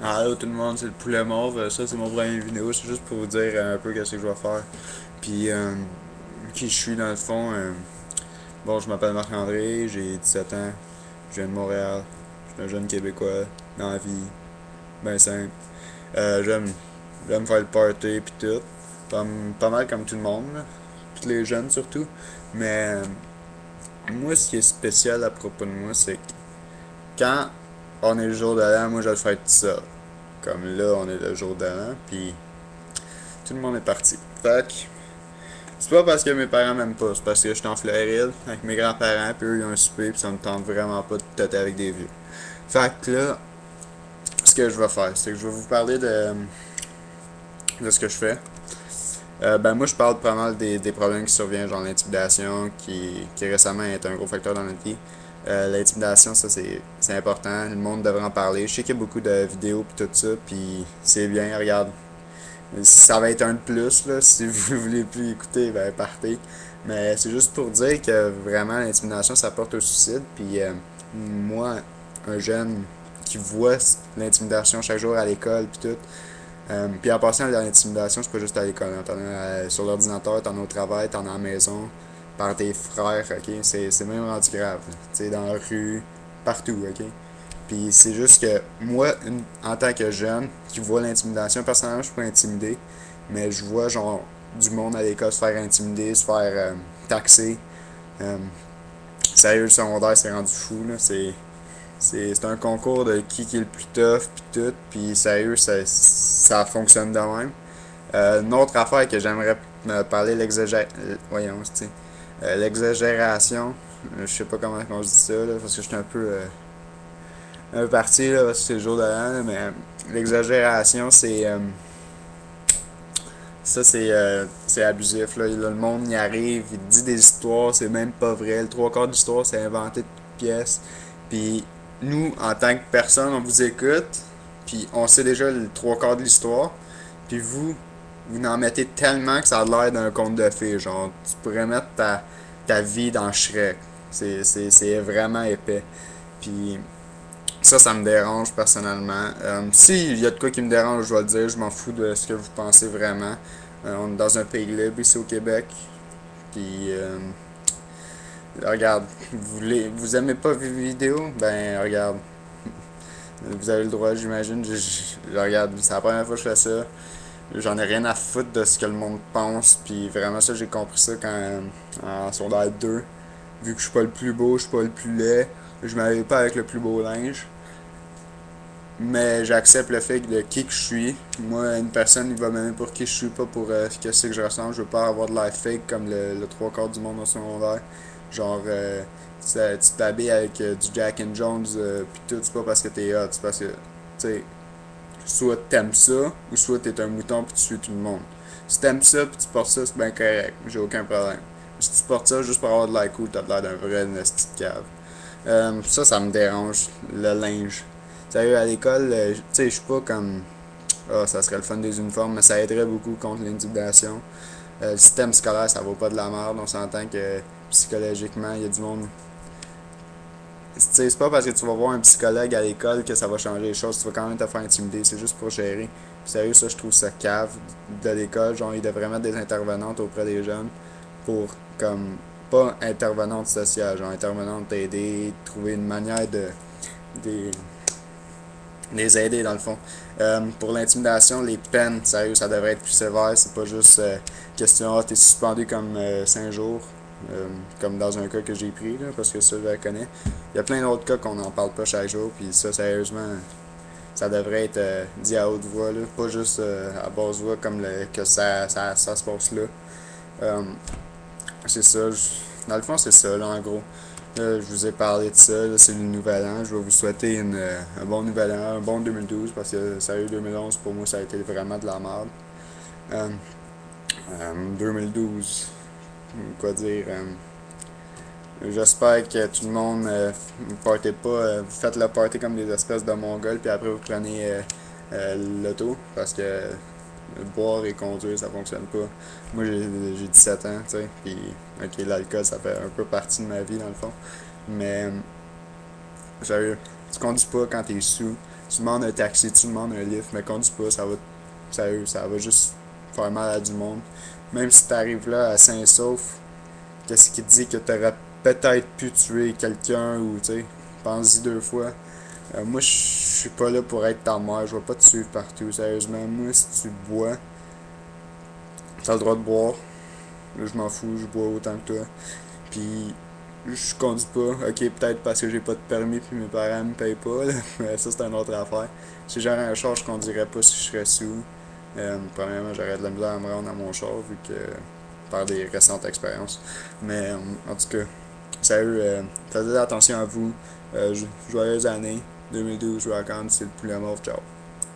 Allô tout le monde, c'est le poulet mauve. Ça, c'est mon premier vidéo. C'est juste pour vous dire un peu qu'est-ce que je vais faire. Puis, qui je suis dans le fond. Bon, je m'appelle Marc-André, j'ai 17 ans. Je viens de Montréal. Je suis un jeune Québécois dans la vie. Ben simple. J'aime faire le party puis tout. Pas mal comme tout le monde, là. Tous les jeunes surtout. Mais moi, ce qui est spécial à propos de moi, c'est que quand on est le jour de l'an, moi je vais le faire tout seul. Comme là, on est le jour de l'an, puis tout le monde est parti. Fait que c'est pas parce que mes parents m'aiment pas, c'est parce que je suis en Floride avec mes grands-parents, puis eux ils ont un souper, puis ça me tente vraiment pas de têter avec des vieux. Fait que là, ce que je vais faire, c'est que je vais vous parler de ce que je fais. Ben moi je parle pas mal des problèmes qui surviennent, genre l'intimidation, qui récemment est un gros facteur dans notre vie. L'intimidation, ça c'est important, le monde devrait en parler. Je sais qu'il y a beaucoup de vidéos puis tout ça, puis c'est bien, regarde, ça va être un de plus, là. Si vous voulez plus écouter, ben partez. Mais c'est juste pour dire que vraiment l'intimidation ça porte au suicide. Puis moi, un jeune qui voit l'intimidation chaque jour à l'école, puis tout. Puis en passant, l'intimidation, c'est pas juste à l'école. Hein. T'en as sur l'ordinateur, t'en as au travail, t'en as à la maison, par tes frères, ok? C'est même rendu grave. Tu sais, dans la rue, partout, ok? Puis c'est juste que moi, en tant que jeune, qui voit l'intimidation, personnellement, je suis pas intimidé, mais je vois genre du monde à l'école se faire intimider, se faire taxer. Euh, Sérieux, le secondaire, c'est rendu fou, là. C'est un concours de qui est le plus tough, puis tout, puis sérieux, ça fonctionne de même. Une autre affaire que j'aimerais parler, voyons, l'exagération. Je sais pas comment on se dit ça, là, parce que je suis un peu parti, là, parce que c'est le jour de l'an, mais l'exagération, c'est abusif, là. Le monde y arrive, il dit des histoires, c'est même pas vrai. Le trois quarts de l'histoire, c'est inventé de pièces. Puis nous, en tant que personne, on vous écoute, puis on sait déjà le trois quarts de l'histoire. Puis vous en mettez tellement que ça a l'air d'un conte de fées. Genre, tu pourrais mettre ta vie dans Shrek. C'est vraiment épais. Puis ça me dérange personnellement. S'il y a de quoi qui me dérange, je vais le dire. Je m'en fous de ce que vous pensez vraiment. On est dans un pays libre ici au Québec. Puis, regarde, vous aimez pas vos vidéos? Ben, regarde, vous avez le droit, j'imagine. Regarde, c'est la première fois que je fais ça. J'en ai rien à foutre de ce que le monde pense. Puis vraiment, ça, j'ai compris ça quand en secondaire 2. Vu que je suis pas le plus beau, je suis pas le plus laid. Je m'habille pas avec le plus beau linge. Mais j'accepte le fait de qui que je suis. Moi, une personne, il va m'aimer pour qui je suis, pas pour ce que je ressens. Je veux pas avoir de l'air fake comme le trois quarts du monde au secondaire. Genre, tu t'habilles avec du Jack and Jones, pis tout, c'est pas parce que t'es hot, c'est parce que, tu sais, soit t'aimes ça, ou soit t'es un mouton pis tu suis tout le monde. Si t'aimes ça pis tu portes ça, c'est bien correct, j'ai aucun problème. Si tu portes ça juste pour avoir de l'air cool, t'as l'air d'un vrai nasty de cave. Ça me dérange, le linge. Sérieux, à l'école, tu sais, je suis pas comme. Ah, ça serait le fun des uniformes, mais ça aiderait beaucoup contre l'intimidation. Le système scolaire, ça vaut pas de la merde. On s'entend que psychologiquement, il y a du monde. Tu sais, c'est pas parce que tu vas voir un psychologue à l'école que ça va changer les choses. Tu vas quand même te faire intimider. C'est juste pour gérer. Puis sérieux, ça, je trouve ça cave de l'école. Genre, ils devraient mettre des intervenantes auprès des jeunes pour, comme, pas intervenante sociale, genre intervenante t'aider, trouver une manière de les aider dans le fond. Pour l'intimidation, les peines, sérieux, ça devrait être plus sévère. C'est pas juste question, t'es suspendu comme 5 jours, comme dans un cas que j'ai pris, là, parce que ça, je le connais. Il y a plein d'autres cas qu'on n'en parle pas chaque jour, puis ça, sérieusement, ça devrait être dit à haute voix, là, pas juste à basse voix comme que ça se passe là. Euh, c'est ça, dans le fond, c'est ça, là, en gros. Là, je vous ai parlé de ça, là, c'est le nouvel an. Je vais vous souhaiter un bon nouvel an, un bon 2012, parce que sérieux, 2011, pour moi, ça a été vraiment de la merde. Euh, 2012, quoi dire, j'espère que tout le monde ne partez pas, vous faites le party comme des espèces de mongols, puis après vous prenez l'auto, parce que boire et conduire, ça fonctionne pas. Moi, j'ai 17 ans, tu sais, puis ok, l'alcool, ça fait un peu partie de ma vie, dans le fond. Mais, sérieux, Tu conduis pas quand t'es sous. Tu demandes un taxi, tu demandes un lift, mais conduis pas, sérieux, ça va juste faire mal à du monde. Même si t'arrives là à Saint-Sauf, qu'est-ce qui te dit que t'aurais peut-être pu tuer quelqu'un ou tu sais, pense-y deux fois. Moi, je suis pas là pour être ta mère, je vais pas te suivre partout, sérieusement. Moi, si tu bois, t'as le droit de boire. Là, je m'en fous, je bois autant que toi. Puis, je conduis pas. Ok, peut-être parce que j'ai pas de permis puis mes parents me payent pas, là. Mais ça, c'est une autre affaire. Si j'aurais un char, je conduirais pas si je serais sous. Premièrement, j'aurais de la misère à me rendre à mon char vu que par des récentes expériences. Mais en tout cas, sérieux, faites attention à vous. Joyeuses années 2012, je vous raconte, c'est le poulet mort, ciao.